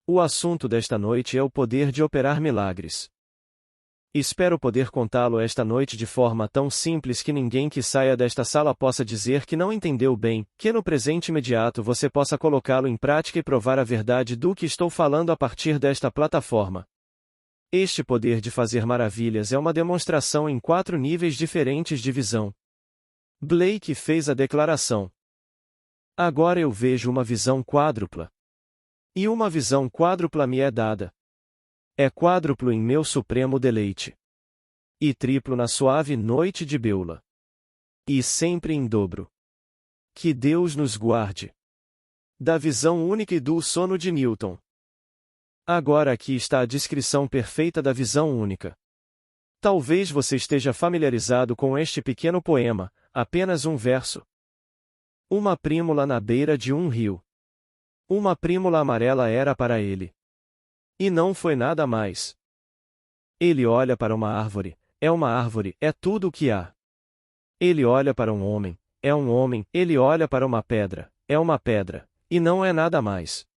O assunto desta noite é o poder de operar milagres. Espero poder contá-lo esta noite de forma tão simples que ninguém que saia desta sala possa dizer que não entendeu bem, que no presente imediato você possa colocá-lo em prática e provar a verdade do que estou falando a partir desta plataforma. Este poder de fazer maravilhas é uma demonstração em 4 níveis diferentes de visão. Blake fez a declaração. Agora eu vejo uma visão quádrupla. E uma visão quádrupla me é dada. É quádruplo em meu supremo deleite. E triplo na suave noite de Beula. E sempre em dobro. Que Deus nos guarde. Da visão única e do sono de Newton. Agora aqui está a descrição perfeita da visão única. Talvez você esteja familiarizado com este pequeno poema, apenas um verso. Uma prímula na beira de um rio. Uma prímula amarela era para ele. E não foi nada mais. Ele olha para uma árvore, é tudo o que há. Ele olha para um homem, é um homem, ele olha para uma pedra, é uma pedra, e não é nada mais.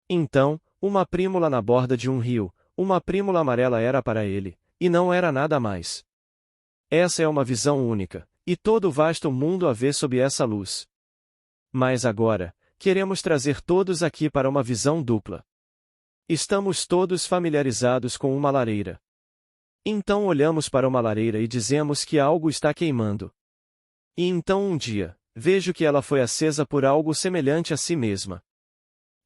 Então, uma prímula na borda de um rio, uma prímula amarela era para ele, e não era nada mais. Essa é uma visão única, e todo o vasto mundo a vê sob essa luz. Mas agora, queremos trazer todos aqui para uma visão dupla. Estamos todos familiarizados com uma lareira. Então olhamos para uma lareira e dizemos que algo está queimando. E então um dia, vejo que ela foi acesa por algo semelhante a si mesma.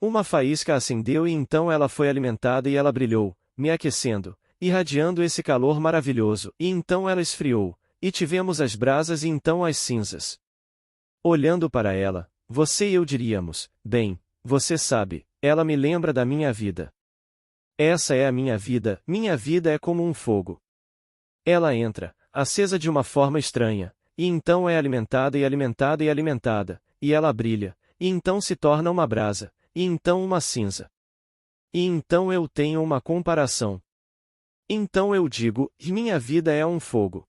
Uma faísca acendeu e então ela foi alimentada e ela brilhou, me aquecendo, irradiando esse calor maravilhoso, e então ela esfriou, e tivemos as brasas e então as cinzas. Olhando para ela, você e eu diríamos, bem, você sabe, ela me lembra da minha vida. Essa é a minha vida é como um fogo. Ela entra, acesa de uma forma estranha, e então é alimentada e alimentada e alimentada, e ela brilha, e então se torna uma brasa, e então uma cinza. E então eu tenho uma comparação. Então eu digo, minha vida é um fogo.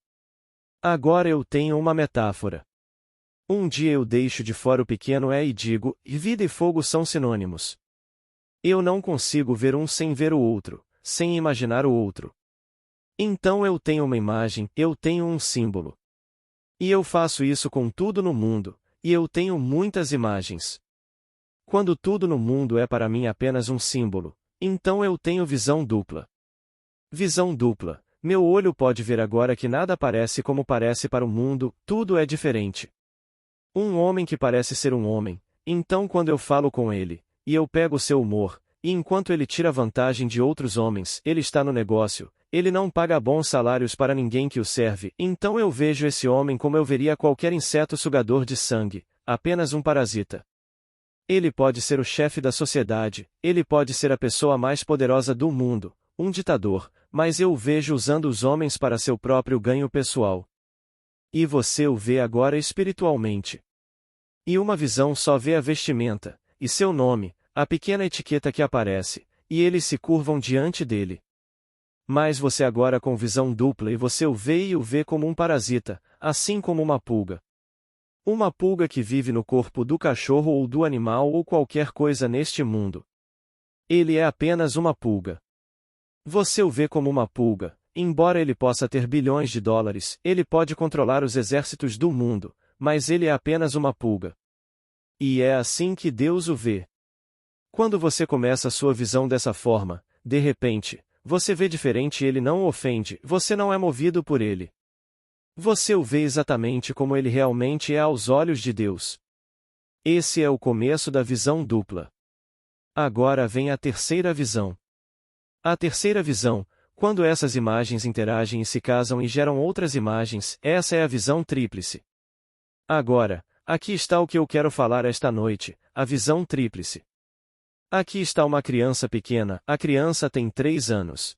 Agora eu tenho uma metáfora. Um dia eu deixo de fora o pequeno e digo, vida e fogo são sinônimos. Eu não consigo ver um sem ver o outro, sem imaginar o outro. Então eu tenho uma imagem, eu tenho um símbolo. E eu faço isso com tudo no mundo, e eu tenho muitas imagens. Quando tudo no mundo é para mim apenas um símbolo, então eu tenho visão dupla. Visão dupla, meu olho pode ver agora que nada parece como parece para o mundo, tudo é diferente. Um homem que parece ser um homem, então quando eu falo com ele, e eu pego seu humor, e enquanto ele tira vantagem de outros homens, ele está no negócio, ele não paga bons salários para ninguém que o serve, então eu vejo esse homem como eu veria qualquer inseto sugador de sangue, apenas um parasita. Ele pode ser o chefe da sociedade, ele pode ser a pessoa mais poderosa do mundo, um ditador, mas eu o vejo usando os homens para seu próprio ganho pessoal. E você o vê agora espiritualmente. E uma visão só vê a vestimenta, e seu nome, a pequena etiqueta que aparece, e eles se curvam diante dele. Mas você agora com visão dupla e você o vê como um parasita, assim como uma pulga. Uma pulga que vive no corpo do cachorro ou do animal ou qualquer coisa neste mundo. Ele é apenas uma pulga. Você o vê como uma pulga, embora ele possa ter bilhões de dólares, ele pode controlar os exércitos do mundo, mas ele é apenas uma pulga. E é assim que Deus o vê. Quando você começa a sua visão dessa forma, de repente, você vê diferente e ele não o ofende, você não é movido por ele. Você o vê exatamente como ele realmente é aos olhos de Deus. Esse é o começo da visão dupla. Agora vem a terceira visão. A terceira visão, quando essas imagens interagem e se casam e geram outras imagens, essa é a visão tríplice. Agora, aqui está o que eu quero falar esta noite, a visão tríplice. Aqui está uma criança pequena, a criança tem 3 anos.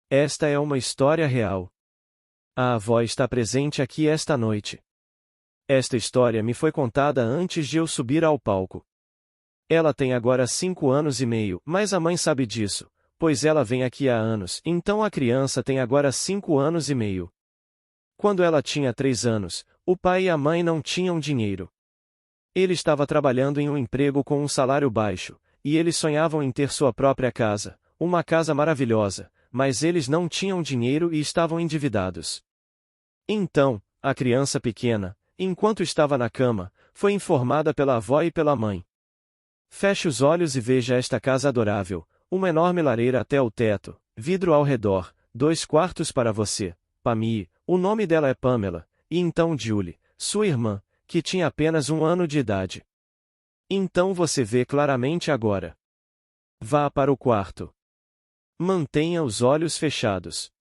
Esta é uma história real. A avó está presente aqui esta noite. Esta história me foi contada antes de eu subir ao palco. Ela tem agora 5 anos e meio, mas a mãe sabe disso, pois ela vem aqui há anos, então a criança tem agora 5 anos e meio. Quando ela tinha 3 anos, o pai e a mãe não tinham dinheiro. Ele estava trabalhando em um emprego com um salário baixo, e eles sonhavam em ter sua própria casa, uma casa maravilhosa, mas eles não tinham dinheiro e estavam endividados. Então, a criança pequena, enquanto estava na cama, foi informada pela avó e pela mãe. Feche os olhos e veja esta casa adorável, uma enorme lareira até o teto, vidro ao redor, 2 quartos para você, Pammy, o nome dela é Pamela, e então Julie, sua irmã, que tinha apenas 1 ano de idade. Então você vê claramente agora. Vá para o quarto. Mantenha os olhos fechados.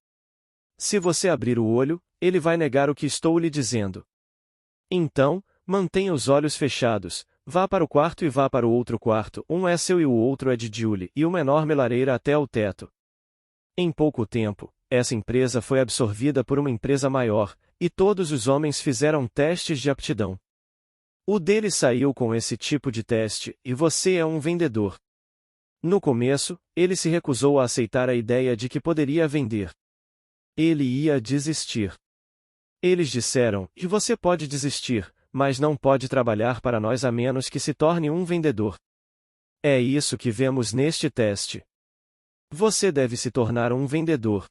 Se você abrir o olho, ele vai negar o que estou lhe dizendo. Então, mantenha os olhos fechados, vá para o quarto e vá para o outro quarto, um é seu e o outro é de Julie, e uma enorme lareira até o teto. Em pouco tempo, essa empresa foi absorvida por uma empresa maior, e todos os homens fizeram testes de aptidão. O dele saiu com esse tipo de teste, e você é um vendedor. No começo, ele se recusou a aceitar a ideia de que poderia vender. Ele ia desistir. Eles disseram, e você pode desistir, mas não pode trabalhar para nós a menos que se torne um vendedor. É isso que vemos neste teste. Você deve se tornar um vendedor.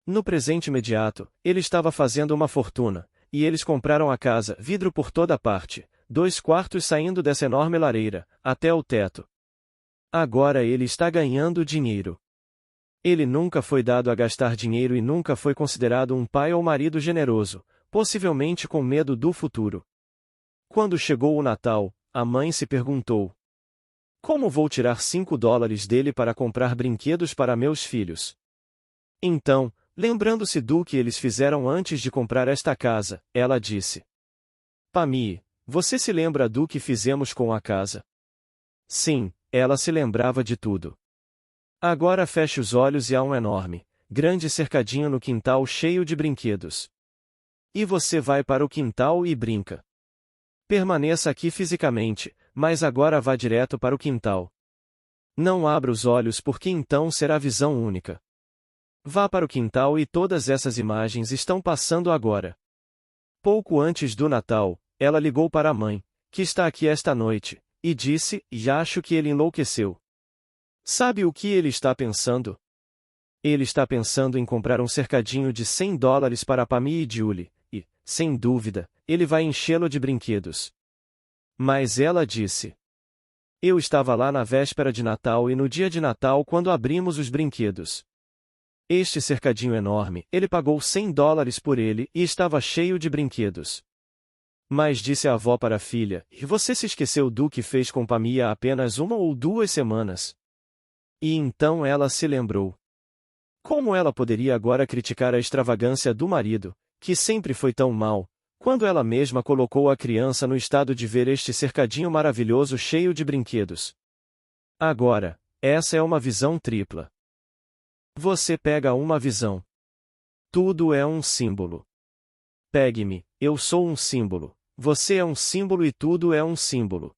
No presente imediato, ele estava fazendo uma fortuna, e eles compraram a casa, vidro por toda parte, 2 quartos saindo dessa enorme lareira, até o teto. Agora ele está ganhando dinheiro. Ele nunca foi dado a gastar dinheiro e nunca foi considerado um pai ou marido generoso, possivelmente com medo do futuro. Quando chegou o Natal, a mãe se perguntou: como vou tirar $5 dele para comprar brinquedos para meus filhos? Então, lembrando-se do que eles fizeram antes de comprar esta casa, ela disse: Pammy, você se lembra do que fizemos com a casa? Sim, ela se lembrava de tudo. Agora feche os olhos e há um enorme, grande cercadinho no quintal cheio de brinquedos. E você vai para o quintal e brinca. Permaneça aqui fisicamente, mas agora vá direto para o quintal. Não abra os olhos porque então será visão única. Vá para o quintal e todas essas imagens estão passando agora. Pouco antes do Natal, ela ligou para a mãe, que está aqui esta noite, e disse, e acho que ele enlouqueceu. Sabe o que ele está pensando? Ele está pensando em comprar um cercadinho de $100 para Pammy e Julie, e, sem dúvida, ele vai enchê-lo de brinquedos. Mas ela disse: eu estava lá na véspera de Natal e no dia de Natal quando abrimos os brinquedos. Este cercadinho enorme, ele pagou $100 por ele e estava cheio de brinquedos. Mas disse a avó para a filha, e você se esqueceu do que fez com Pammy há apenas 1 ou 2 semanas. E então ela se lembrou. Como ela poderia agora criticar a extravagância do marido, que sempre foi tão mau, quando ela mesma colocou a criança no estado de ver este cercadinho maravilhoso cheio de brinquedos? Agora, essa é uma visão tripla. Você pega uma visão. Tudo é um símbolo. Pegue-me, eu sou um símbolo, você é um símbolo e tudo é um símbolo.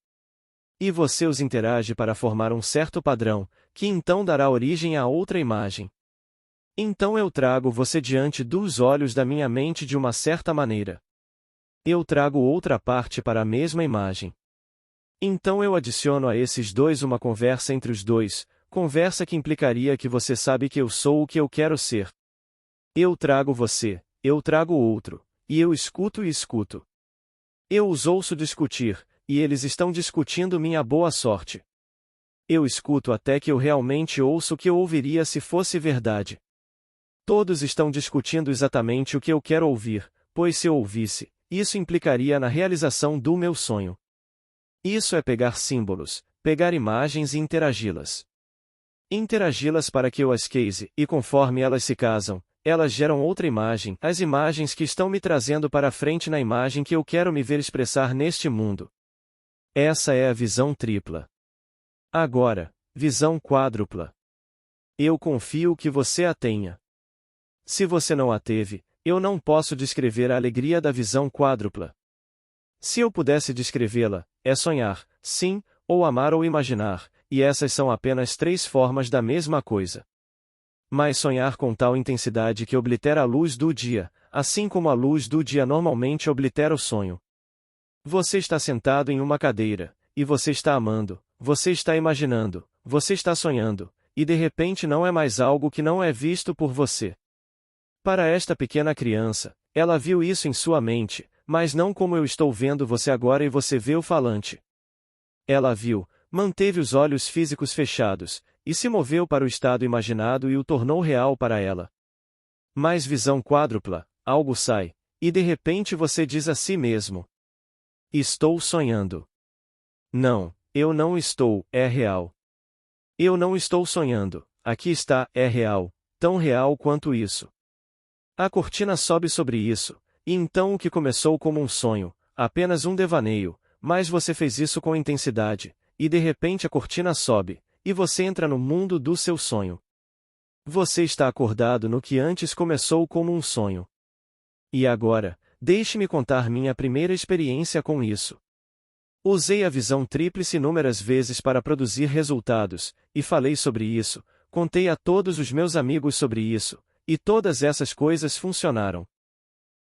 E você os interage para formar um certo padrão, que então dará origem a outra imagem. Então eu trago você diante dos olhos da minha mente de uma certa maneira. Eu trago outra parte para a mesma imagem. Então eu adiciono a esses dois uma conversa entre os dois, conversa que implicaria que você sabe que eu sou o que eu quero ser. Eu trago você, eu trago outro, e eu escuto e escuto. Eu os ouço discutir, e eles estão discutindo minha boa sorte. Eu escuto até que eu realmente ouço o que eu ouviria se fosse verdade. Todos estão discutindo exatamente o que eu quero ouvir, pois se eu ouvisse, isso implicaria na realização do meu sonho. Isso é pegar símbolos, pegar imagens e interagi-las. Interagi-las para que eu as case, e conforme elas se casam, elas geram outra imagem, as imagens que estão me trazendo para a frente na imagem que eu quero me ver expressar neste mundo. Essa é a visão tripla. Agora, visão quádrupla. Eu confio que você a tenha. Se você não a teve, eu não posso descrever a alegria da visão quádrupla. Se eu pudesse descrevê-la, é sonhar, sim, ou amar ou imaginar, e essas são apenas 3 formas da mesma coisa. Mas sonhar com tal intensidade que oblitera a luz do dia, assim como a luz do dia normalmente oblitera o sonho. Você está sentado em uma cadeira, e você está amando, você está imaginando, você está sonhando, e de repente não é mais algo que não é visto por você. Para esta pequena criança, ela viu isso em sua mente, mas não como eu estou vendo você agora e você vê o falante. Ela viu, manteve os olhos físicos fechados, e se moveu para o estado imaginado e o tornou real para ela. Mais visão quádrupla, algo sai, e de repente você diz a si mesmo: estou sonhando. Não, eu não estou, é real. Eu não estou sonhando, aqui está, é real, tão real quanto isso. A cortina sobe sobre isso, e então o que começou como um sonho, apenas um devaneio, mas você fez isso com intensidade, e de repente a cortina sobe, e você entra no mundo do seu sonho. Você está acordado no que antes começou como um sonho. E agora, deixe-me contar minha primeira experiência com isso. Usei a visão tríplice inúmeras vezes para produzir resultados, e falei sobre isso, contei a todos os meus amigos sobre isso, e todas essas coisas funcionaram.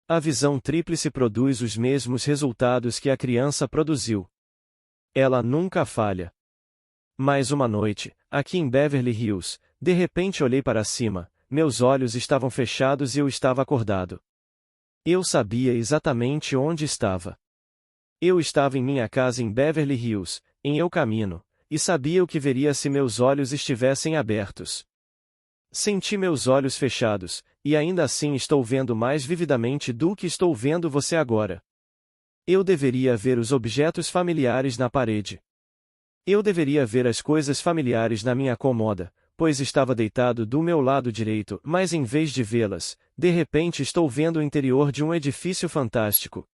A visão tríplice produz os mesmos resultados que a criança produziu. Ela nunca falha. Mais uma noite, aqui em Beverly Hills, de repente olhei para cima, meus olhos estavam fechados e eu estava acordado. Eu sabia exatamente onde estava. Eu estava em minha casa em Beverly Hills, em El Camino, e sabia o que veria se meus olhos estivessem abertos. Senti meus olhos fechados, e ainda assim estou vendo mais vividamente do que estou vendo você agora. Eu deveria ver os objetos familiares na parede. Eu deveria ver as coisas familiares na minha cômoda, pois estava deitado do meu lado direito, mas em vez de vê-las, de repente estou vendo o interior de um edifício fantástico.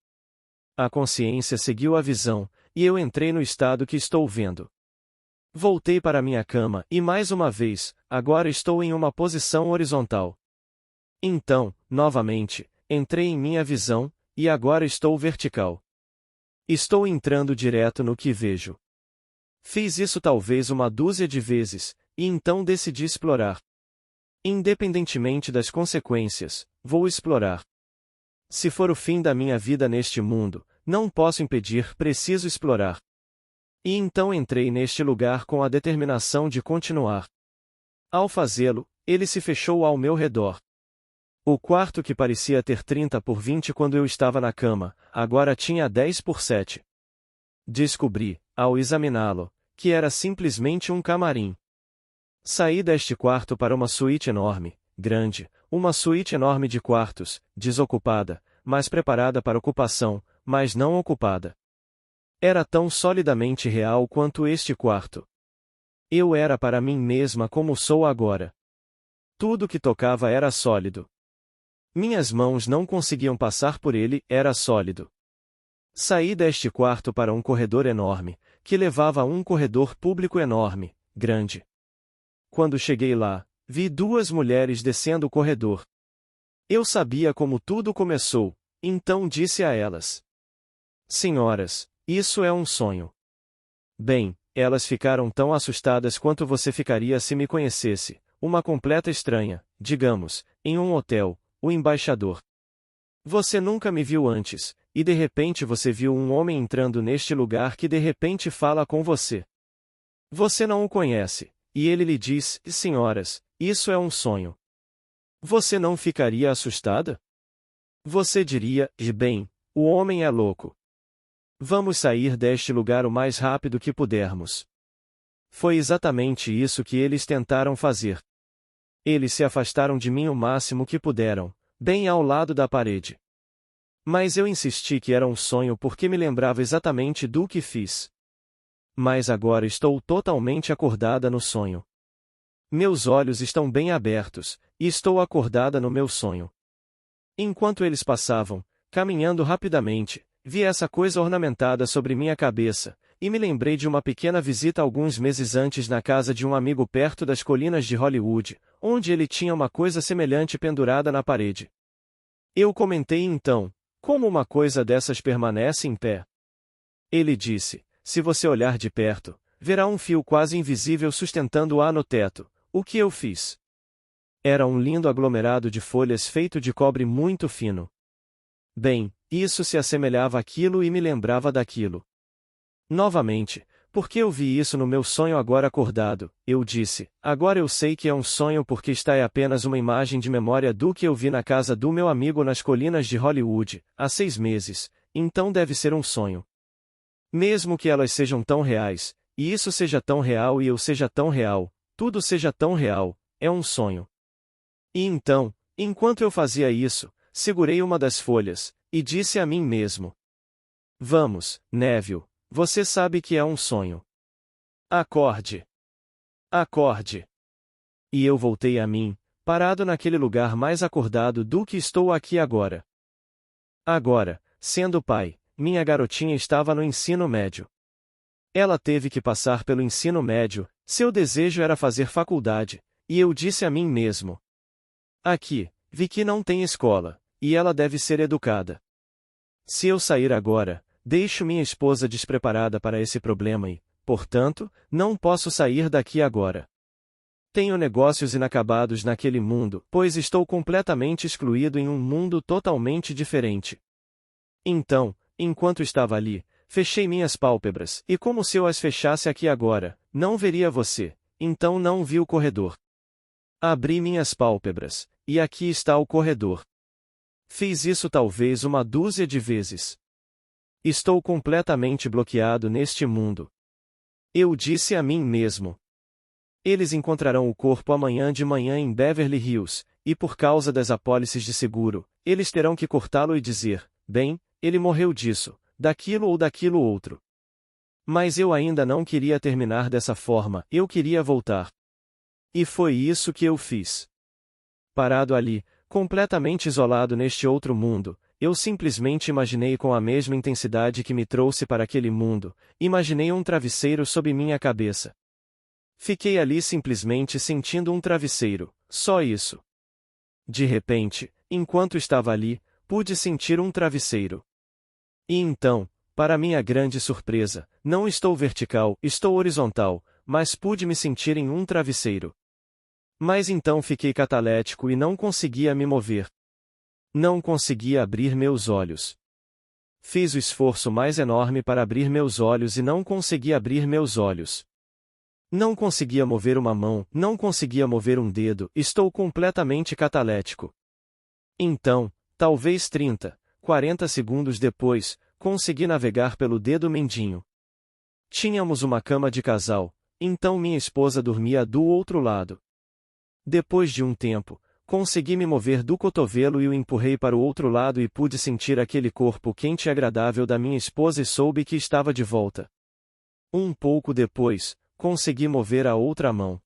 A consciência seguiu a visão, e eu entrei no estado que estou vendo. Voltei para minha cama e mais uma vez, agora estou em uma posição horizontal. Então, novamente, entrei em minha visão, e agora estou vertical. Estou entrando direto no que vejo. Fiz isso talvez uma dúzia de vezes, e então decidi explorar. Independentemente das consequências, vou explorar. Se for o fim da minha vida neste mundo, não posso impedir, preciso explorar. E então entrei neste lugar com a determinação de continuar. Ao fazê-lo, ele se fechou ao meu redor. O quarto que parecia ter 30 por 20 quando eu estava na cama, agora tinha 10 por 7. Descobri, ao examiná-lo, que era simplesmente um camarim. Saí deste quarto para uma suíte enorme, grande, uma suíte enorme de quartos, desocupada, mas preparada para ocupação, mas não ocupada. Era tão solidamente real quanto este quarto. Eu era para mim mesma como sou agora. Tudo que tocava era sólido. Minhas mãos não conseguiam passar por ele, era sólido. Saí deste quarto para um corredor enorme, que levava a um corredor público enorme, grande. Quando cheguei lá, vi duas mulheres descendo o corredor. Eu sabia como tudo começou, então disse a elas: senhoras, isso é um sonho. Bem, elas ficaram tão assustadas quanto você ficaria se me conhecesse, uma completa estranha, digamos, em um hotel, o embaixador. Você nunca me viu antes, e de repente você viu um homem entrando neste lugar que de repente fala com você. Você não o conhece, e ele lhe diz: senhoras, isso é um sonho. Você não ficaria assustada? Você diria: bem, o homem é louco. Vamos sair deste lugar o mais rápido que pudermos. Foi exatamente isso que eles tentaram fazer. Eles se afastaram de mim o máximo que puderam, bem ao lado da parede. Mas eu insisti que era um sonho porque me lembrava exatamente do que fiz. Mas agora estou totalmente acordada no sonho. Meus olhos estão bem abertos, e estou acordada no meu sonho. Enquanto eles passavam, caminhando rapidamente, vi essa coisa ornamentada sobre minha cabeça, e me lembrei de uma pequena visita alguns meses antes na casa de um amigo perto das colinas de Hollywood, onde ele tinha uma coisa semelhante pendurada na parede. Eu comentei então: como uma coisa dessas permanece em pé? Ele disse: se você olhar de perto, verá um fio quase invisível sustentando-a no teto. O que eu fiz? Era um lindo aglomerado de folhas feito de cobre muito fino. Bem, isso se assemelhava àquilo e me lembrava daquilo. Novamente, Porque eu vi isso no meu sonho agora acordado, eu disse, agora eu sei que é um sonho porque está é apenas uma imagem de memória do que eu vi na casa do meu amigo nas colinas de Hollywood, há 6 meses, então deve ser um sonho. Mesmo que elas sejam tão reais, e isso seja tão real e eu seja tão real, tudo seja tão real, é um sonho. E então, enquanto eu fazia isso, segurei uma das folhas, e disse a mim mesmo: Vamos, Neville, você sabe que é um sonho. Acorde. Acorde. E eu voltei a mim, parado naquele lugar mais acordado do que estou aqui agora. Agora, sendo pai, minha garotinha estava no ensino médio. Ela teve que passar pelo ensino médio, seu desejo era fazer faculdade, e eu disse a mim mesmo: Aqui, vi que não tem escola, e ela deve ser educada. Se eu sair agora, deixo minha esposa despreparada para esse problema e, portanto, não posso sair daqui agora. Tenho negócios inacabados naquele mundo, pois estou completamente excluído em um mundo totalmente diferente. Então, enquanto estava ali, fechei minhas pálpebras, e como se eu as fechasse aqui agora, não veria você, então não vi o corredor. Abri minhas pálpebras, e aqui está o corredor. Fiz isso talvez uma dúzia de vezes. Estou completamente bloqueado neste mundo. Eu disse a mim mesmo: Eles encontrarão o corpo amanhã de manhã em Beverly Hills, e por causa das apólices de seguro, eles terão que cortá-lo e dizer: bem, ele morreu disso, daquilo ou daquilo outro. Mas eu ainda não queria terminar dessa forma, eu queria voltar. E foi isso que eu fiz. Parado ali, completamente isolado neste outro mundo, eu simplesmente imaginei com a mesma intensidade que me trouxe para aquele mundo, imaginei um travesseiro sob minha cabeça. Fiquei ali simplesmente sentindo um travesseiro, só isso. De repente, enquanto estava ali, pude sentir um travesseiro. E então, para minha grande surpresa, não estou vertical, estou horizontal, mas pude me sentir em um travesseiro. Mas então fiquei catalético e não conseguia me mover. Não conseguia abrir meus olhos. Fiz o esforço mais enorme para abrir meus olhos e não conseguia abrir meus olhos. Não conseguia mover uma mão, não conseguia mover um dedo, estou completamente catalético. Então, talvez 30, 40 segundos depois, consegui navegar pelo dedo mindinho. Tínhamos uma cama de casal, então minha esposa dormia do outro lado. Depois de um tempo, consegui me mover do cotovelo e o empurrei para o outro lado e pude sentir aquele corpo quente e agradável da minha esposa e soube que estava de volta. Um pouco depois, consegui mover a outra mão.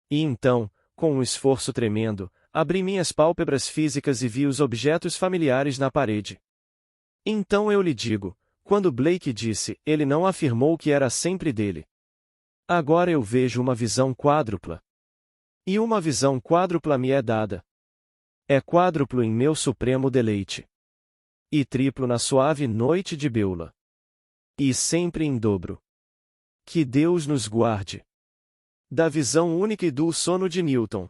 E então, com um esforço tremendo, abri minhas pálpebras físicas e vi os objetos familiares na parede. Então eu lhe digo, quando Blake disse, ele não afirmou que era sempre dele. Agora eu vejo uma visão quádrupla. E uma visão quádrupla me é dada. É quádruplo em meu supremo deleite. E triplo na suave noite de Beula. E sempre em dobro. Que Deus nos guarde da visão única e do sono de Newton.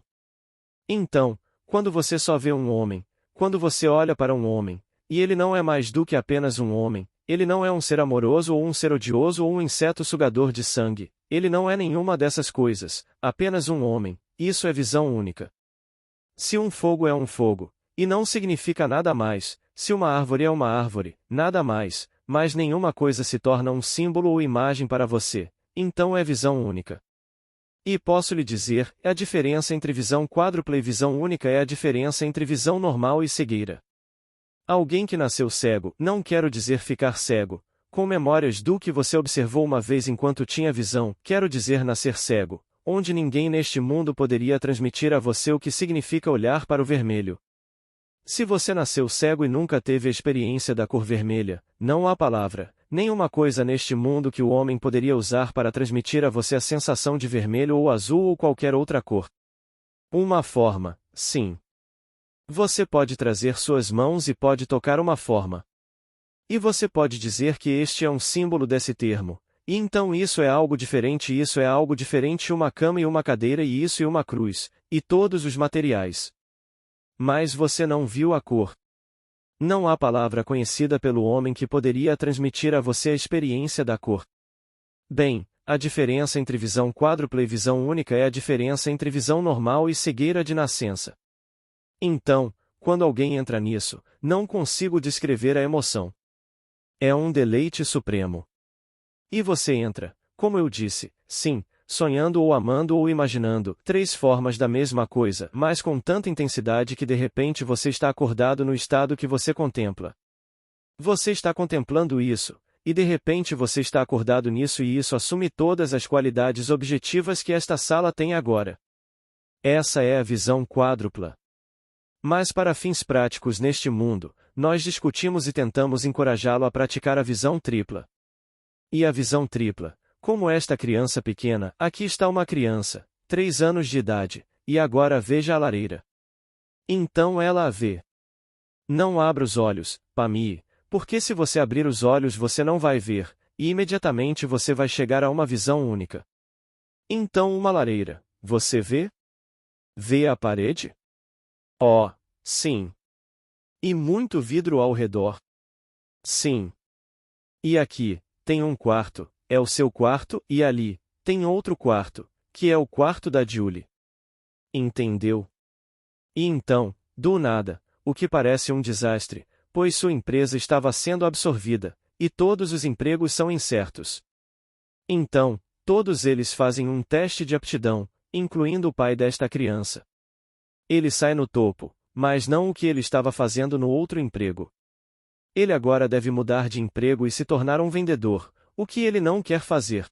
Então, quando você só vê um homem, quando você olha para um homem, e ele não é mais do que apenas um homem, ele não é um ser amoroso ou um ser odioso ou um inseto sugador de sangue, ele não é nenhuma dessas coisas, apenas um homem. Isso é visão única. Se um fogo é um fogo, e não significa nada mais, se uma árvore é uma árvore, nada mais, mas nenhuma coisa se torna um símbolo ou imagem para você, então é visão única. E posso lhe dizer, a diferença entre visão quádrupla e visão única é a diferença entre visão normal e cegueira. Alguém que nasceu cego, não quero dizer ficar cego, com memórias do que você observou uma vez enquanto tinha visão, quero dizer nascer cego, onde ninguém neste mundo poderia transmitir a você o que significa olhar para o vermelho. Se você nasceu cego e nunca teve a experiência da cor vermelha, não há palavra, nenhuma coisa neste mundo que o homem poderia usar para transmitir a você a sensação de vermelho ou azul ou qualquer outra cor. Uma forma, sim. Você pode trazer suas mãos e pode tocar uma forma. E você pode dizer que este é um símbolo desse termo. E então isso é algo diferente uma cama e uma cadeira e isso e uma cruz, e todos os materiais. Mas você não viu a cor. Não há palavra conhecida pelo homem que poderia transmitir a você a experiência da cor. Bem, a diferença entre visão quádrupla e visão única é a diferença entre visão normal e cegueira de nascença. Então, quando alguém entra nisso, não consigo descrever a emoção. É um deleite supremo. E você entra, como eu disse, sim, sonhando ou amando ou imaginando, três formas da mesma coisa, mas com tanta intensidade que de repente você está acordado no estado que você contempla. Você está contemplando isso, e de repente você está acordado nisso e isso assume todas as qualidades objetivas que esta sala tem agora. Essa é a visão quádrupla. Mas para fins práticos neste mundo, nós discutimos e tentamos encorajá-lo a praticar a visão tripla. E a visão tripla, como esta criança pequena, aqui está uma criança, 3 anos de idade, e agora veja a lareira. Então ela a vê. Não abra os olhos, Pamie, porque se você abrir os olhos você não vai ver, e imediatamente você vai chegar a uma visão única. Então uma lareira, você vê? Vê a parede? Oh, sim. E muito vidro ao redor? Sim. E aqui, tem um quarto, é o seu quarto, e ali, tem outro quarto, que é o quarto da Julie. Entendeu? E então, do nada, o que parece um desastre, pois sua empresa estava sendo absorvida, e todos os empregos são incertos. Então, todos eles fazem um teste de aptidão, incluindo o pai desta criança. Ele sai no topo, mas não o que ele estava fazendo no outro emprego. Ele agora deve mudar de emprego e se tornar um vendedor, o que ele não quer fazer.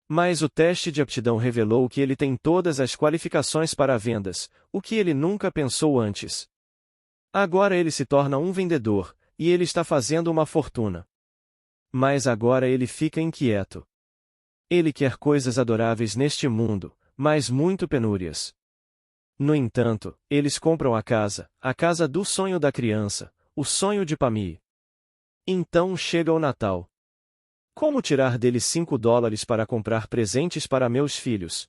Mas o teste de aptidão revelou que ele tem todas as qualificações para vendas, o que ele nunca pensou antes. Agora ele se torna um vendedor, e ele está fazendo uma fortuna. Mas agora ele fica inquieto. Ele quer coisas adoráveis neste mundo, mas muito penúrias. No entanto, eles compram a casa do sonho da criança, o sonho de Pamie. Então chega o Natal. Como tirar dele $5 para comprar presentes para meus filhos?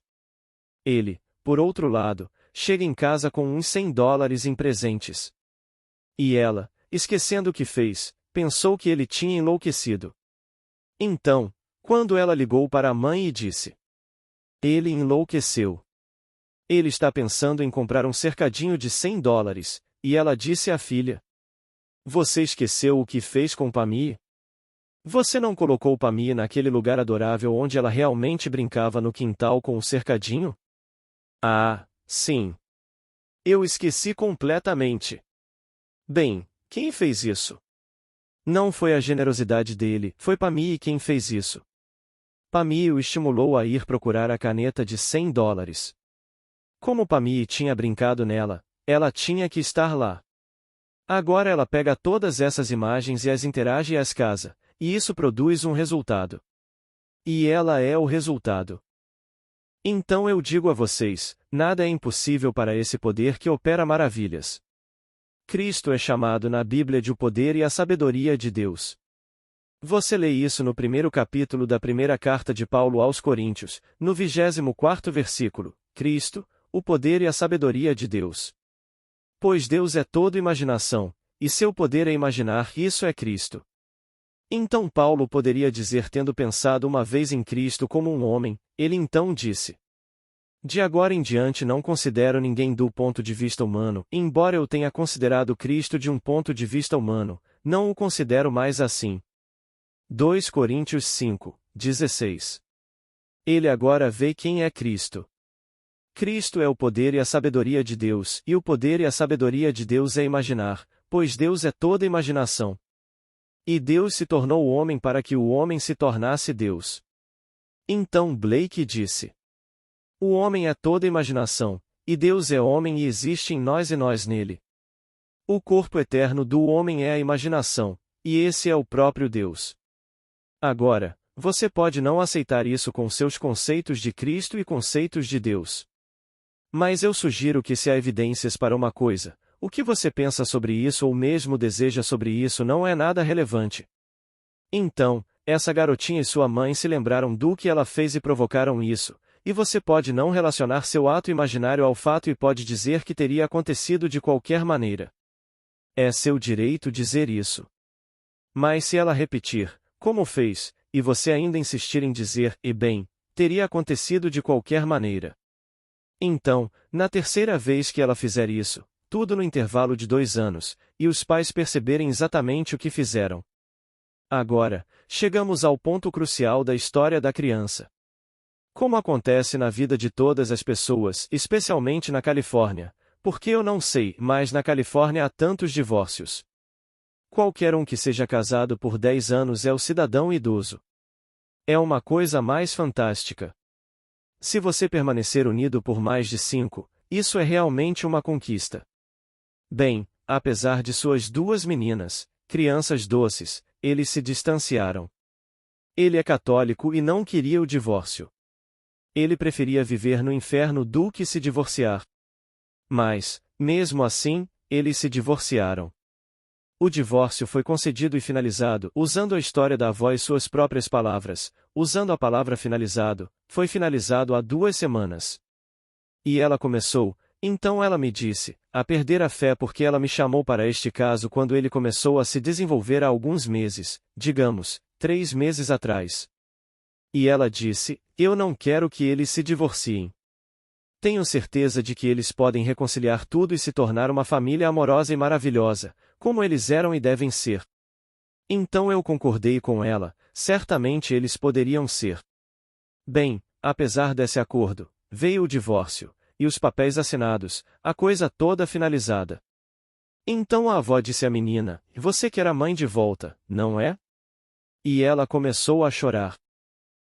Ele, por outro lado, chega em casa com uns $100 em presentes. E ela, esquecendo o que fez, pensou que ele tinha enlouquecido. Então, quando ela ligou para a mãe e disse: ele enlouqueceu. Ele está pensando em comprar um cercadinho de $100, e ela disse à filha: você esqueceu o que fez com Pamie? Você não colocou Pamie naquele lugar adorável onde ela realmente brincava no quintal com o cercadinho? Ah, sim. Eu esqueci completamente. Bem, quem fez isso? Não foi a generosidade dele, foi Pamie quem fez isso. Pamie o estimulou a ir procurar a caneta de $100. Como Pamie tinha brincado nela, ela tinha que estar lá. Agora ela pega todas essas imagens e as interage e as casa, e isso produz um resultado. E ela é o resultado. Então eu digo a vocês, nada é impossível para esse poder que opera maravilhas. Cristo é chamado na Bíblia de o poder e a sabedoria de Deus. Você lê isso no primeiro capítulo da primeira carta de Paulo aos Coríntios, no 24º versículo, Cristo, o poder e a sabedoria de Deus. Pois Deus é todo imaginação, e seu poder é imaginar, isso é Cristo. Então Paulo poderia dizer tendo pensado uma vez em Cristo como um homem, ele então disse: de agora em diante não considero ninguém do ponto de vista humano, embora eu tenha considerado Cristo de um ponto de vista humano, não o considero mais assim. 2 Coríntios 5:16. Ele agora vê quem é Cristo. Cristo é o poder e a sabedoria de Deus, e o poder e a sabedoria de Deus é imaginar, pois Deus é toda imaginação. E Deus se tornou homem para que o homem se tornasse Deus. Então Blake disse: o homem é toda imaginação, e Deus é homem e existe em nós e nós nele. O corpo eterno do homem é a imaginação, e esse é o próprio Deus. Agora, você pode não aceitar isso com seus conceitos de Cristo e conceitos de Deus. Mas eu sugiro que se há evidências para uma coisa, o que você pensa sobre isso ou mesmo deseja sobre isso não é nada relevante. Então, essa garotinha e sua mãe se lembraram do que ela fez e provocaram isso, e você pode não relacionar seu ato imaginário ao fato e pode dizer que teria acontecido de qualquer maneira. É seu direito dizer isso. Mas se ela repetir, como fez, e você ainda insistir em dizer, e bem, teria acontecido de qualquer maneira. Então, na terceira vez que ela fizer isso, tudo no intervalo de 2 anos, e os pais perceberem exatamente o que fizeram. Agora, chegamos ao ponto crucial da história da criança. Como acontece na vida de todas as pessoas, especialmente na Califórnia, porque eu não sei, mas na Califórnia há tantos divórcios. Qualquer um que seja casado por 10 anos é o cidadão idoso. É uma coisa mais fantástica. Se você permanecer unido por mais de 5, isso é realmente uma conquista. Bem, apesar de suas 2 meninas, crianças doces, eles se distanciaram. Ele é católico e não queria o divórcio. Ele preferia viver no inferno do que se divorciar. Mas, mesmo assim, eles se divorciaram. O divórcio foi concedido e finalizado, usando a história da avó e suas próprias palavras, usando a palavra finalizado, foi finalizado há 2 semanas. E ela começou, então ela me disse, a perder a fé porque ela me chamou para este caso quando ele começou a se desenvolver há alguns meses, digamos, 3 meses atrás. E ela disse, eu não quero que eles se divorciem. Tenho certeza de que eles podem reconciliar tudo e se tornar uma família amorosa e maravilhosa, como eles eram e devem ser. Então eu concordei com ela, certamente eles poderiam ser. Bem, apesar desse acordo, veio o divórcio, e os papéis assinados, a coisa toda finalizada. Então a avó disse à menina, você quer a mãe de volta, não é? E ela começou a chorar.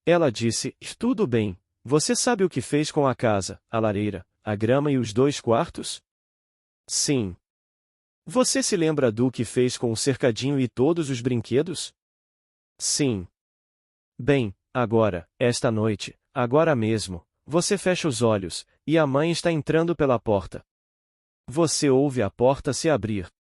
Ela disse, tudo bem. Você sabe o que fez com a casa, a lareira, a grama e os 2 quartos? Sim. Você se lembra do que fez com o cercadinho e todos os brinquedos? Sim. Bem, agora, esta noite, agora mesmo, você fecha os olhos, e a mãe está entrando pela porta. Você ouve a porta se abrir.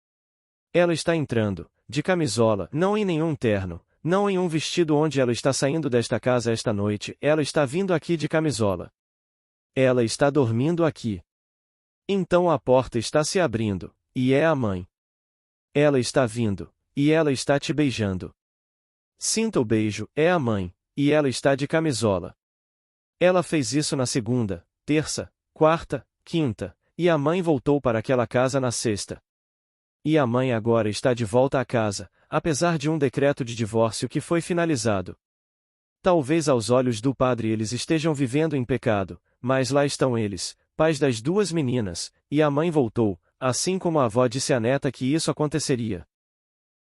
Ela está entrando, de camisola, não em nenhum terno, não em um vestido onde ela está saindo desta casa esta noite, ela está vindo aqui de camisola. Ela está dormindo aqui. Então a porta está se abrindo, e é a mãe. Ela está vindo, e ela está te beijando. Sinta o beijo, é a mãe, e ela está de camisola. Ela fez isso na segunda, terça, quarta, quinta, e a mãe voltou para aquela casa na sexta. E a mãe agora está de volta à casa, apesar de um decreto de divórcio que foi finalizado. Talvez aos olhos do padre eles estejam vivendo em pecado, mas lá estão eles, pais das 2 meninas, e a mãe voltou, assim como a avó disse à neta que isso aconteceria.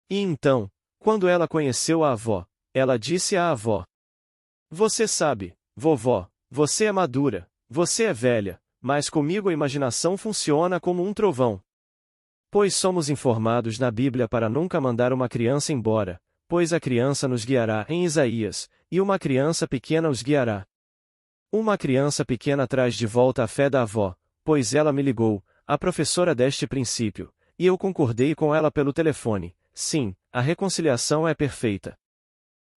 E então, quando ela conheceu a avó, ela disse à avó: Você sabe, vovó, você é madura, você é velha, mas comigo a imaginação funciona como um trovão. Pois somos informados na Bíblia para nunca mandar uma criança embora, pois a criança nos guiará em Isaías, e uma criança pequena os guiará. Uma criança pequena traz de volta a fé da avó, pois ela me ligou, a professora deste princípio, e eu concordei com ela pelo telefone, sim, a reconciliação é perfeita.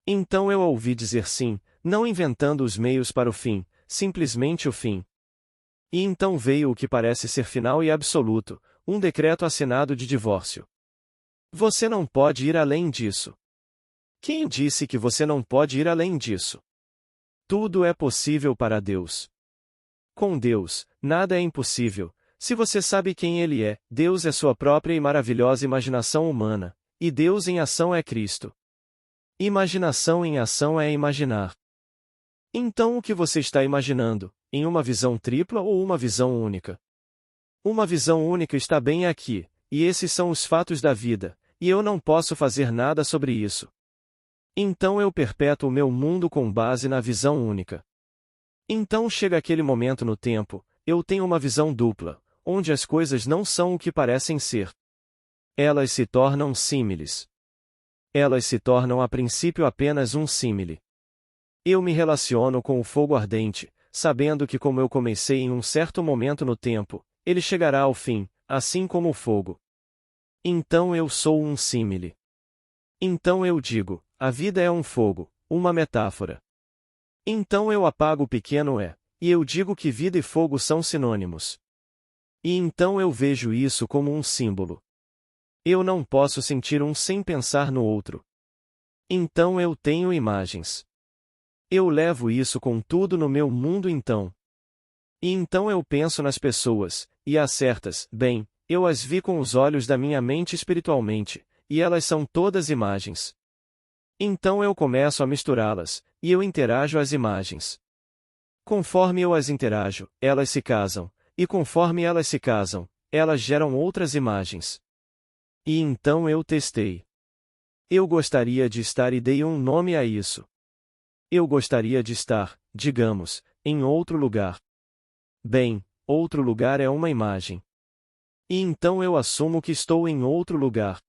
Então eu a ouvi dizer sim, não inventando os meios para o fim, simplesmente o fim. E então veio o que parece ser final e absoluto, um decreto assinado de divórcio. Você não pode ir além disso. Quem disse que você não pode ir além disso? Tudo é possível para Deus. Com Deus, nada é impossível, se você sabe quem Ele é, Deus é sua própria e maravilhosa imaginação humana, e Deus em ação é Cristo. Imaginação em ação é imaginar. Então o que você está imaginando, em uma visão tripla ou uma visão única? Uma visão única está bem aqui, e esses são os fatos da vida, e eu não posso fazer nada sobre isso. Então eu perpetuo meu mundo com base na visão única. Então chega aquele momento no tempo, eu tenho uma visão dupla, onde as coisas não são o que parecem ser. Elas se tornam símiles. Elas se tornam a princípio apenas um símile. Eu me relaciono com o fogo ardente, sabendo que como eu comecei em um certo momento no tempo, ele chegará ao fim, assim como o fogo. Então eu sou um símile. Então eu digo, a vida é um fogo, uma metáfora. Então eu apago o pequeno é, e eu digo que vida e fogo são sinônimos. E então eu vejo isso como um símbolo. Eu não posso sentir um sem pensar no outro. Então eu tenho imagens. Eu levo isso com tudo no meu mundo então. E então eu penso nas pessoas, e as certas, bem, eu as vi com os olhos da minha mente espiritualmente, e elas são todas imagens. Então eu começo a misturá-las, e eu interajo as imagens. Conforme eu as interajo, elas se casam, e conforme elas se casam, elas geram outras imagens. E então eu testei. Eu gostaria de estar e dei um nome a isso. Eu gostaria de estar, digamos, em outro lugar. Bem, outro lugar é uma imagem. E então eu assumo que estou em outro lugar.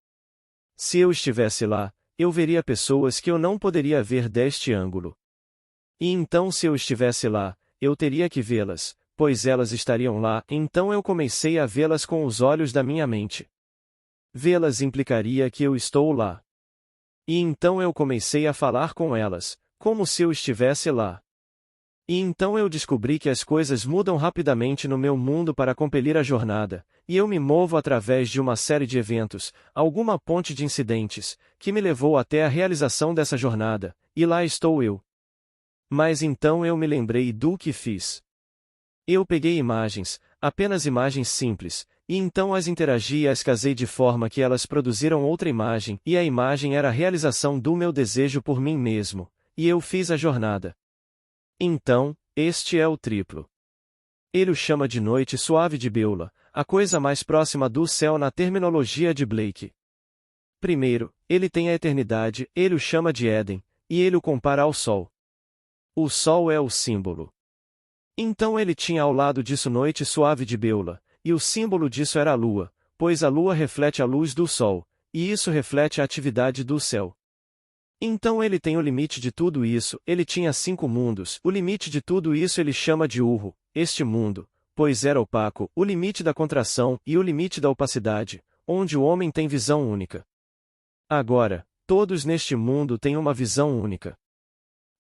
Se eu estivesse lá, eu veria pessoas que eu não poderia ver deste ângulo. E então se eu estivesse lá, eu teria que vê-las, pois elas estariam lá, então eu comecei a vê-las com os olhos da minha mente. Vê-las implicaria que eu estou lá. E então eu comecei a falar com elas, como se eu estivesse lá. E então eu descobri que as coisas mudam rapidamente no meu mundo para compelir a jornada, e eu me movo através de uma série de eventos, alguma ponte de incidentes, que me levou até a realização dessa jornada, e lá estou eu. Mas então eu me lembrei do que fiz. Eu peguei imagens, apenas imagens simples, e então as interagi e as casei de forma que elas produziram outra imagem, e a imagem era a realização do meu desejo por mim mesmo, e eu fiz a jornada. Então, este é o triplo. Ele o chama de noite suave de Beulah, a coisa mais próxima do céu na terminologia de Blake. Primeiro, ele tem a eternidade, ele o chama de Éden, e ele o compara ao sol. O sol é o símbolo. Então ele tinha ao lado disso noite suave de Beulah, e o símbolo disso era a lua, pois a lua reflete a luz do sol, e isso reflete a atividade do céu. Então ele tem o limite de tudo isso, ele tinha 5 mundos, o limite de tudo isso ele chama de Urro, este mundo, pois era opaco, o limite da contração e o limite da opacidade, onde o homem tem visão única. Agora, todos neste mundo têm uma visão única.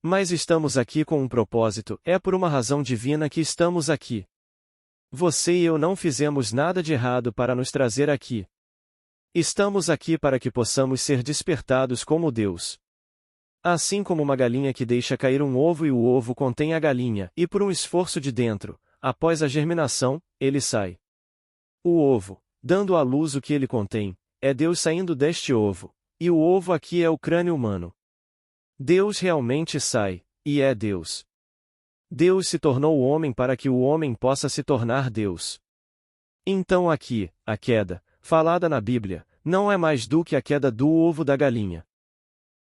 Mas estamos aqui com um propósito, é por uma razão divina que estamos aqui. Você e eu não fizemos nada de errado para nos trazer aqui. Estamos aqui para que possamos ser despertados como Deus. Assim como uma galinha que deixa cair um ovo e o ovo contém a galinha, e por um esforço de dentro, após a germinação, ele sai. O ovo, dando à luz o que ele contém, é Deus saindo deste ovo, e o ovo aqui é o crânio humano. Deus realmente sai, e é Deus. Deus se tornou o homem para que o homem possa se tornar Deus. Então aqui, a queda, falada na Bíblia, não é mais do que a queda do ovo da galinha.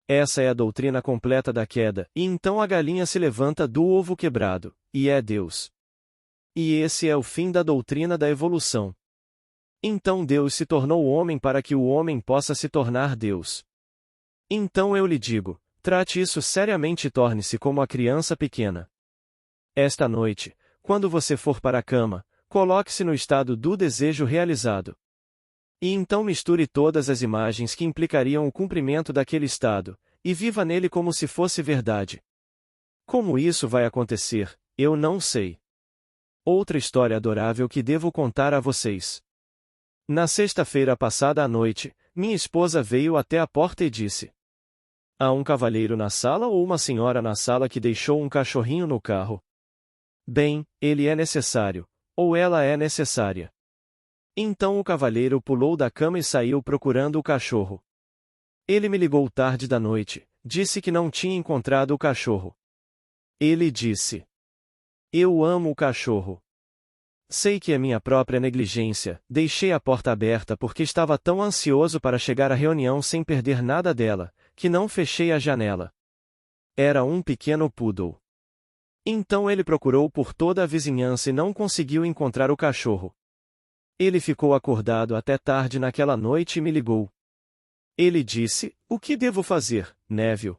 Essa é a doutrina completa da queda, e então a galinha se levanta do ovo quebrado, e é Deus. E esse é o fim da doutrina da evolução. Então Deus se tornou o homem para que o homem possa se tornar Deus. Então eu lhe digo, trate isso seriamente e torne-se como a criança pequena. Esta noite, quando você for para a cama, coloque-se no estado do desejo realizado. E então misture todas as imagens que implicariam o cumprimento daquele estado, e viva nele como se fosse verdade. Como isso vai acontecer, eu não sei. Outra história adorável que devo contar a vocês. Na sexta-feira passada à noite, minha esposa veio até a porta e disse: há um cavalheiro na sala ou uma senhora na sala que deixou um cachorrinho no carro? Bem, ele é necessário, ou ela é necessária. Então o cavalheiro pulou da cama e saiu procurando o cachorro. Ele me ligou tarde da noite, disse que não tinha encontrado o cachorro. Ele disse: eu amo o cachorro. Sei que é minha própria negligência, deixei a porta aberta porque estava tão ansioso para chegar à reunião sem perder nada dela, que não fechei a janela. Era um pequeno poodle. Então ele procurou por toda a vizinhança e não conseguiu encontrar o cachorro. Ele ficou acordado até tarde naquela noite e me ligou. Ele disse: o que devo fazer, Neville?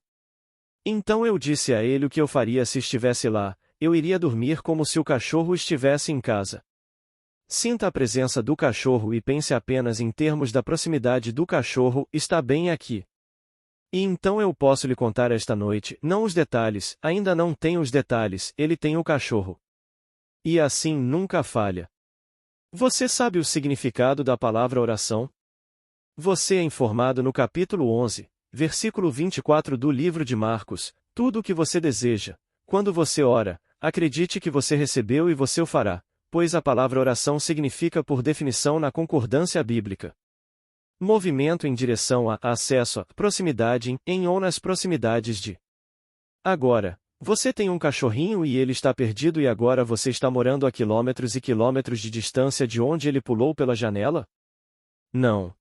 Então eu disse a ele o que eu faria se estivesse lá, eu iria dormir como se o cachorro estivesse em casa. Sinta a presença do cachorro e pense apenas em termos da proximidade do cachorro, está bem aqui. E então eu posso lhe contar esta noite, não os detalhes, ainda não tenho os detalhes, ele tem o cachorro. E assim nunca falha. Você sabe o significado da palavra oração? Você é informado no capítulo 11, versículo 24 do livro de Marcos: tudo o que você deseja, quando você ora, acredite que você recebeu e você o fará, pois a palavra oração significa por definição na concordância bíblica movimento em direção a, acesso a, proximidade em ou nas proximidades de. Agora, você tem um cachorrinho e ele está perdido e agora você está morando a quilômetros e quilômetros de distância de onde ele pulou pela janela? Não.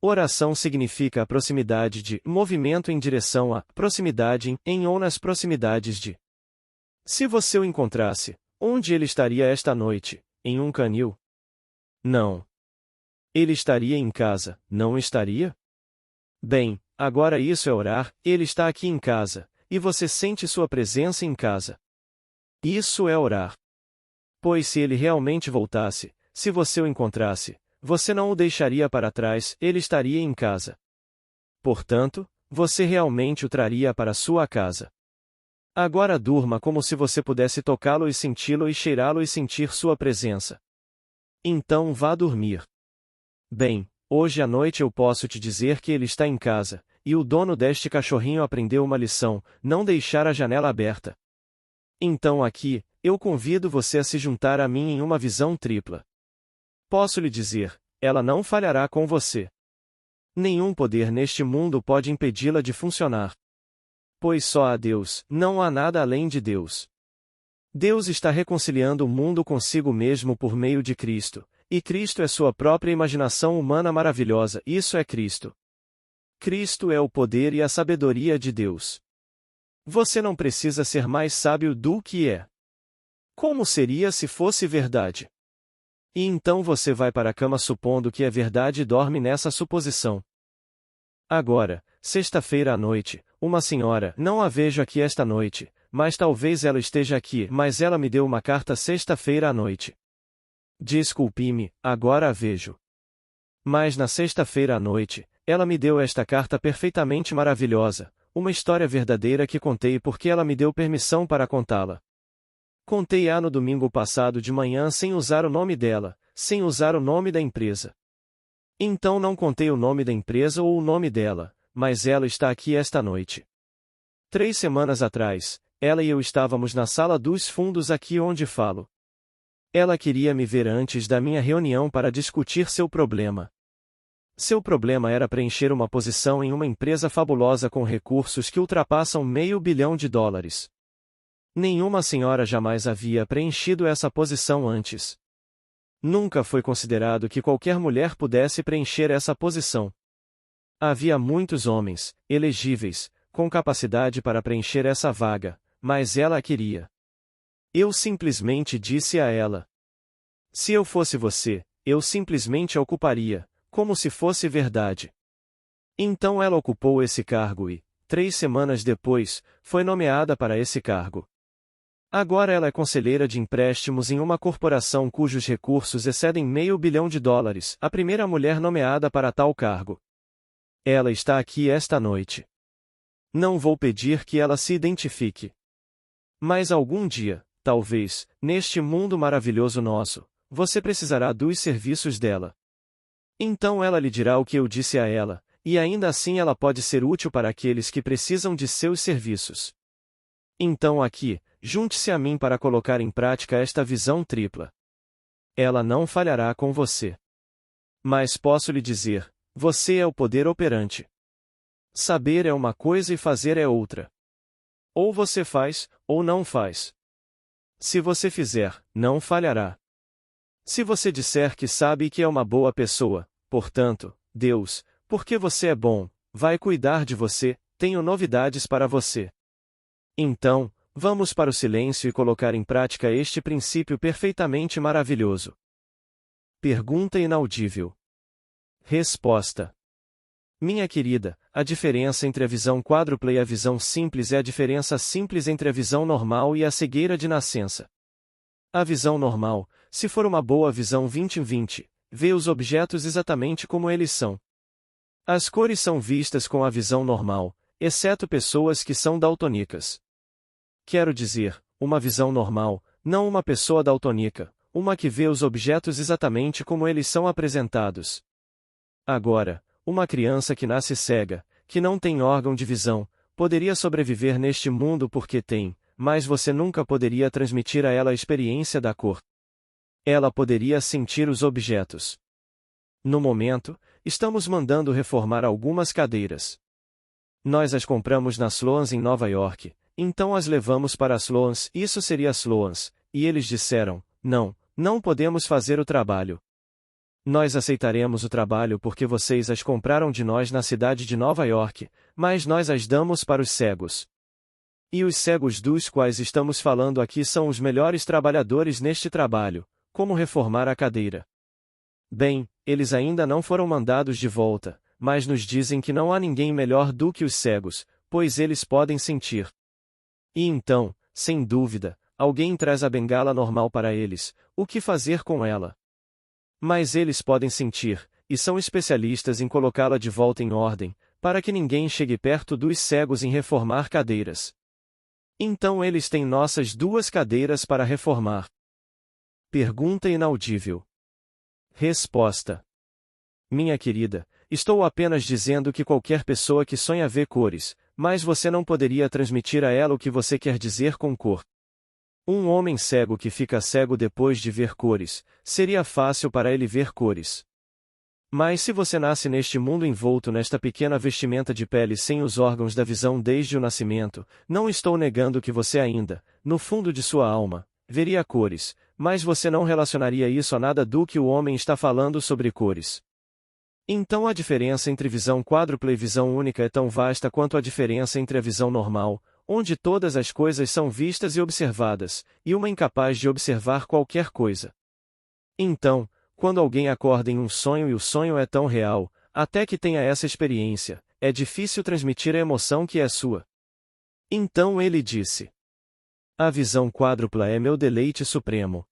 Oração significa a proximidade de, movimento em direção a, proximidade em ou nas proximidades de. Se você o encontrasse, onde ele estaria esta noite? Em um canil? Não. Ele estaria em casa, não estaria? Bem, agora isso é orar, ele está aqui em casa, e você sente sua presença em casa. Isso é orar. Pois se ele realmente voltasse, se você o encontrasse, você não o deixaria para trás, ele estaria em casa. Portanto, você realmente o traria para sua casa. Agora durma como se você pudesse tocá-lo e senti-lo e cheirá-lo e sentir sua presença. Então vá dormir. Bem, hoje à noite eu posso te dizer que ele está em casa, e o dono deste cachorrinho aprendeu uma lição: não deixar a janela aberta. Então aqui, eu convido você a se juntar a mim em uma visão tripla. Posso lhe dizer, ela não falhará com você. Nenhum poder neste mundo pode impedi-la de funcionar. Pois só há Deus, não há nada além de Deus. Deus está reconciliando o mundo consigo mesmo por meio de Cristo, e Cristo é sua própria imaginação humana maravilhosa, isso é Cristo. Cristo é o poder e a sabedoria de Deus. Você não precisa ser mais sábio do que é. Como seria se fosse verdade? E então você vai para a cama supondo que é verdade e dorme nessa suposição. Agora, sexta-feira à noite, uma senhora, não a vejo aqui esta noite, mas talvez ela esteja aqui, mas ela me deu uma carta sexta-feira à noite. Desculpe-me, agora a vejo. Mas na sexta-feira à noite, ela me deu esta carta perfeitamente maravilhosa, uma história verdadeira que contei porque ela me deu permissão para contá-la. Contei-a no domingo passado de manhã sem usar o nome dela, sem usar o nome da empresa. Então não contei o nome da empresa ou o nome dela, mas ela está aqui esta noite. 3 semanas atrás, ela e eu estávamos na sala dos fundos aqui onde falo. Ela queria me ver antes da minha reunião para discutir seu problema. Seu problema era preencher uma posição em uma empresa fabulosa com recursos que ultrapassam $500 milhão. Nenhuma senhora jamais havia preenchido essa posição antes. Nunca foi considerado que qualquer mulher pudesse preencher essa posição. Havia muitos homens, elegíveis, com capacidade para preencher essa vaga, mas ela a queria. Eu simplesmente disse a ela: se eu fosse você, eu simplesmente a ocuparia, como se fosse verdade. Então ela ocupou esse cargo e, 3 semanas depois, foi nomeada para esse cargo. Agora ela é conselheira de empréstimos em uma corporação cujos recursos excedem $500 milhão, a primeira mulher nomeada para tal cargo. Ela está aqui esta noite. Não vou pedir que ela se identifique. Mas algum dia, talvez, neste mundo maravilhoso nosso, você precisará dos serviços dela. Então ela lhe dirá o que eu disse a ela, e ainda assim ela pode ser útil para aqueles que precisam de seus serviços. Então aqui, junte-se a mim para colocar em prática esta visão tripla. Ela não falhará com você. Mas posso lhe dizer, você é o poder operante. Saber é uma coisa e fazer é outra. Ou você faz, ou não faz. Se você fizer, não falhará. Se você disser que sabe e que é uma boa pessoa, portanto, Deus, porque você é bom, vai cuidar de você, tenho novidades para você. Então, vamos para o silêncio e colocar em prática este princípio perfeitamente maravilhoso. Pergunta inaudível. Resposta. Minha querida, a diferença entre a visão quádrupla e a visão simples é a diferença simples entre a visão normal e a cegueira de nascença. A visão normal, se for uma boa visão 20/20, vê os objetos exatamente como eles são. As cores são vistas com a visão normal, exceto pessoas que são daltônicas. Quero dizer, uma visão normal, não uma pessoa daltônica, uma que vê os objetos exatamente como eles são apresentados. Agora, uma criança que nasce cega, que não tem órgão de visão, poderia sobreviver neste mundo porque tem, mas você nunca poderia transmitir a ela a experiência da cor. Ela poderia sentir os objetos. No momento, estamos mandando reformar algumas cadeiras. Nós as compramos na Sloan's em Nova York, então as levamos para a Sloan's, isso seria Sloan's, e eles disseram, não podemos fazer o trabalho. Nós aceitaremos o trabalho porque vocês as compraram de nós na cidade de Nova York, mas nós as damos para os cegos. E os cegos dos quais estamos falando aqui são os melhores trabalhadores neste trabalho, como reformar a cadeira. Bem, eles ainda não foram mandados de volta, mas nos dizem que não há ninguém melhor do que os cegos, pois eles podem sentir. E então, sem dúvida, alguém traz a bengala normal para eles, o que fazer com ela? Mas eles podem sentir, e são especialistas em colocá-la de volta em ordem, para que ninguém chegue perto dos cegos em reformar cadeiras. Então eles têm nossas 2 cadeiras para reformar. Pergunta inaudível. Resposta. Minha querida, estou apenas dizendo que qualquer pessoa que sonha ver cores, mas você não poderia transmitir a ela o que você quer dizer com cor. Um homem cego que fica cego depois de ver cores, seria fácil para ele ver cores. Mas se você nasce neste mundo envolto nesta pequena vestimenta de pele sem os órgãos da visão desde o nascimento, não estou negando que você ainda, no fundo de sua alma, veria cores, mas você não relacionaria isso a nada do que o homem está falando sobre cores. Então a diferença entre visão quádrupla e visão única é tão vasta quanto a diferença entre a visão normal, onde todas as coisas são vistas e observadas, e uma incapaz de observar qualquer coisa. Então, quando alguém acorda em um sonho e o sonho é tão real, até que tenha essa experiência, é difícil transmitir a emoção que é sua. Então ele disse: a visão quádrupla é meu deleite supremo.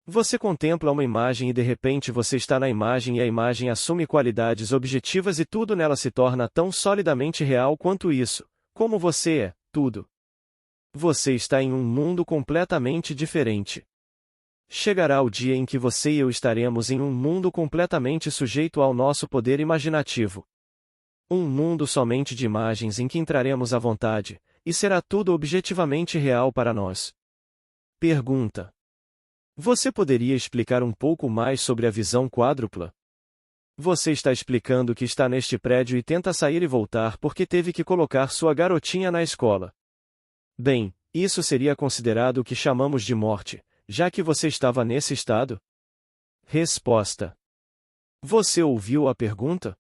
Você contempla uma imagem e de repente você está na imagem e a imagem assume qualidades objetivas e tudo nela se torna tão solidamente real quanto isso, como você é, tudo. Você está em um mundo completamente diferente. Chegará o dia em que você e eu estaremos em um mundo completamente sujeito ao nosso poder imaginativo. Um mundo somente de imagens em que entraremos à vontade, e será tudo objetivamente real para nós. Pergunta. Você poderia explicar um pouco mais sobre a visão quádrupla? Você está explicando que está neste prédio e tenta sair e voltar porque teve que colocar sua garotinha na escola. Bem, isso seria considerado o que chamamos de morte, já que você estava nesse estado? Resposta. Você ouviu a pergunta?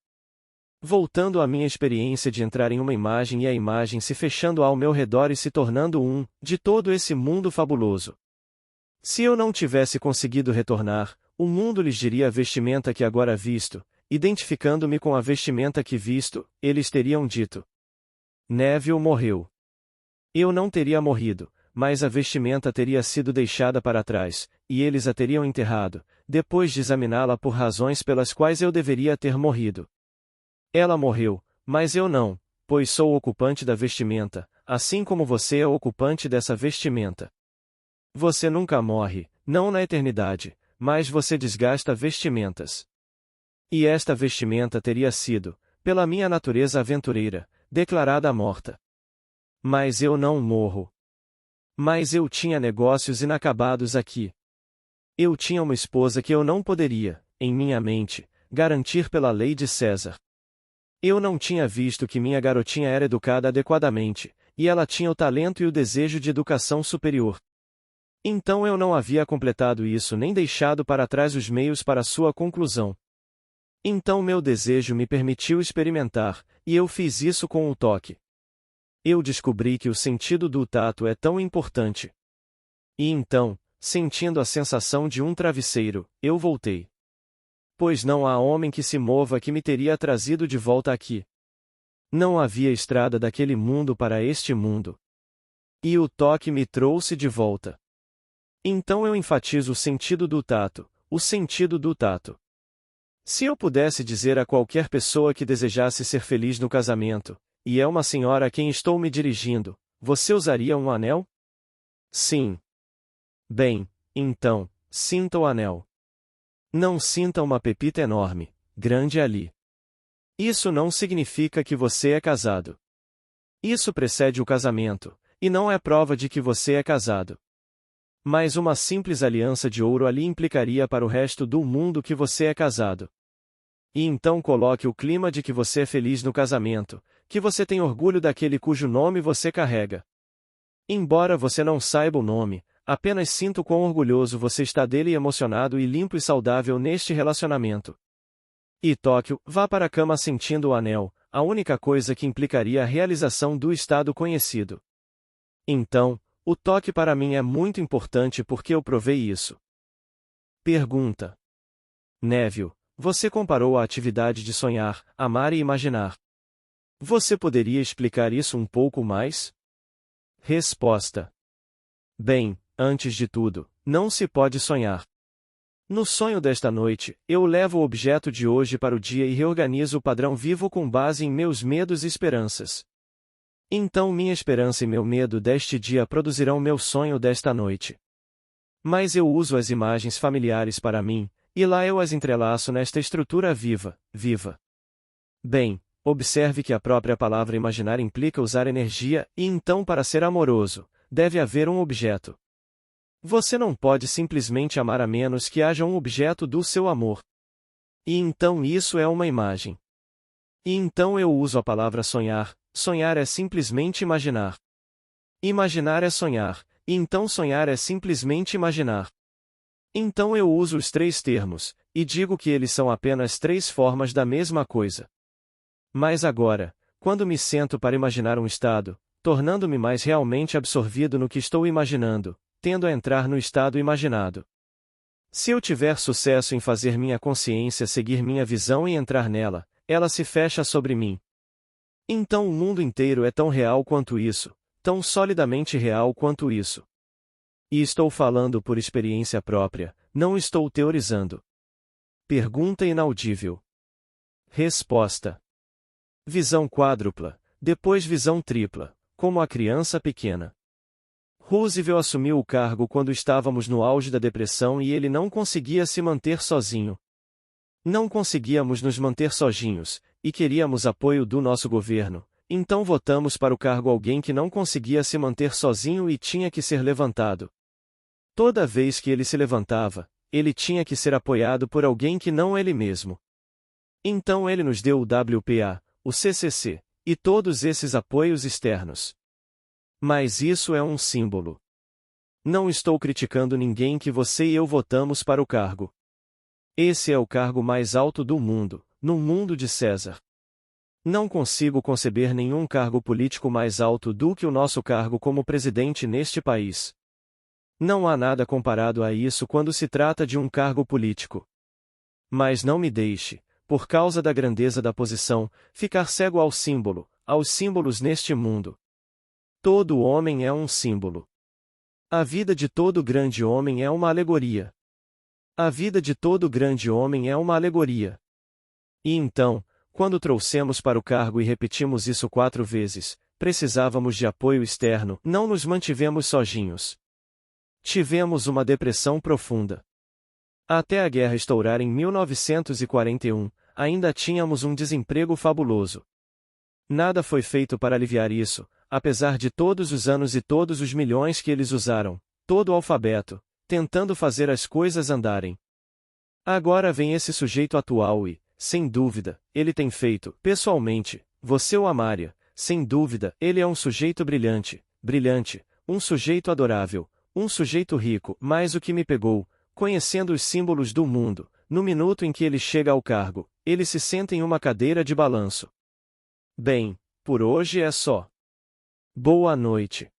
Voltando à minha experiência de entrar em uma imagem e a imagem se fechando ao meu redor e se tornando de todo esse mundo fabuloso. Se eu não tivesse conseguido retornar, o mundo lhes diria a vestimenta que agora visto, identificando-me com a vestimenta que visto, eles teriam dito: Neville morreu. Eu não teria morrido, mas a vestimenta teria sido deixada para trás, e eles a teriam enterrado, depois de examiná-la por razões pelas quais eu deveria ter morrido. Ela morreu, mas eu não, pois sou o ocupante da vestimenta, assim como você é o ocupante dessa vestimenta. Você nunca morre, não na eternidade, mas você desgasta vestimentas. E esta vestimenta teria sido, pela minha natureza aventureira, declarada morta. Mas eu não morro. Mas eu tinha negócios inacabados aqui. Eu tinha uma esposa que eu não poderia, em minha mente, garantir pela lei de César. Eu não tinha visto que minha garotinha era educada adequadamente, e ela tinha o talento e o desejo de educação superior. Então eu não havia completado isso nem deixado para trás os meios para sua conclusão. Então meu desejo me permitiu experimentar, e eu fiz isso com o toque. Eu descobri que o sentido do tato é tão importante. E então, sentindo a sensação de um travesseiro, eu voltei. Pois não há homem que se mova que me teria trazido de volta aqui. Não havia estrada daquele mundo para este mundo. E o toque me trouxe de volta. Então eu enfatizo o sentido do tato, o sentido do tato. Se eu pudesse dizer a qualquer pessoa que desejasse ser feliz no casamento, e é uma senhora a quem estou me dirigindo, você usaria um anel? Sim. Bem, então, sinta o anel. Não sinta uma pepita enorme, grande ali. Isso não significa que você é casado. Isso precede o casamento, e não é prova de que você é casado. Mas uma simples aliança de ouro ali implicaria para o resto do mundo que você é casado. E então coloque o clima de que você é feliz no casamento, que você tem orgulho daquele cujo nome você carrega. Embora você não saiba o nome, apenas sinta o quão orgulhoso você está dele e emocionado e limpo e saudável neste relacionamento. E Tóquio, vá para a cama sentindo o anel, a única coisa que implicaria a realização do estado conhecido. Então, o toque para mim é muito importante porque eu provei isso. Pergunta. Neville, você comparou a atividade de sonhar, amar e imaginar. Você poderia explicar isso um pouco mais? Resposta. Bem, antes de tudo, não se pode sonhar. No sonho desta noite, eu levo o objeto de hoje para o dia e reorganizo o padrão vivo com base em meus medos e esperanças. Então minha esperança e meu medo deste dia produzirão meu sonho desta noite. Mas eu uso as imagens familiares para mim, e lá eu as entrelaço nesta estrutura viva. Bem, observe que a própria palavra imaginar implica usar energia, e então para ser amoroso, deve haver um objeto. Você não pode simplesmente amar a menos que haja um objeto do seu amor. E então isso é uma imagem. E então eu uso a palavra sonhar. Sonhar é simplesmente imaginar. Imaginar é sonhar, e então sonhar é simplesmente imaginar. Então eu uso os três termos, e digo que eles são apenas três formas da mesma coisa. Mas agora, quando me sento para imaginar um estado, tornando-me mais realmente absorvido no que estou imaginando, tendo a entrar no estado imaginado. Se eu tiver sucesso em fazer minha consciência seguir minha visão e entrar nela, ela se fecha sobre mim. Então o mundo inteiro é tão real quanto isso, tão solidamente real quanto isso. E estou falando por experiência própria, não estou teorizando. Pergunta inaudível. Resposta. Visão quádrupla, depois visão tripla, como a criança pequena. Roosevelt assumiu o cargo quando estávamos no auge da depressão e ele não conseguia se manter sozinho. Não conseguíamos nos manter sozinhos, e queríamos apoio do nosso governo, então votamos para o cargo alguém que não conseguia se manter sozinho e tinha que ser levantado. Toda vez que ele se levantava, ele tinha que ser apoiado por alguém que não ele mesmo. Então ele nos deu o WPA, o CCC, e todos esses apoios externos. Mas isso é um símbolo. Não estou criticando ninguém que você e eu votamos para o cargo. Esse é o cargo mais alto do mundo, no mundo de César. Não consigo conceber nenhum cargo político mais alto do que o nosso cargo como presidente neste país. Não há nada comparado a isso quando se trata de um cargo político. Mas não me deixe, por causa da grandeza da posição, ficar cego ao símbolo, aos símbolos neste mundo. Todo homem é um símbolo. A vida de todo grande homem é uma alegoria. A vida de todo grande homem é uma alegoria. E então, quando trouxemos para o cargo e repetimos isso 4 vezes, precisávamos de apoio externo, não nos mantivemos sozinhos. Tivemos uma depressão profunda. Até a guerra estourar em 1941, ainda tínhamos um desemprego fabuloso. Nada foi feito para aliviar isso, apesar de todos os anos e todos os milhões que eles usaram, todo o alfabeto, tentando fazer as coisas andarem. Agora vem esse sujeito atual e, sem dúvida, ele tem feito, pessoalmente, você o amaria, sem dúvida, ele é um sujeito brilhante, um sujeito adorável, um sujeito rico, mas o que me pegou, conhecendo os símbolos do mundo, no minuto em que ele chega ao cargo, ele se senta em uma cadeira de balanço. Bem, por hoje é só. Boa noite.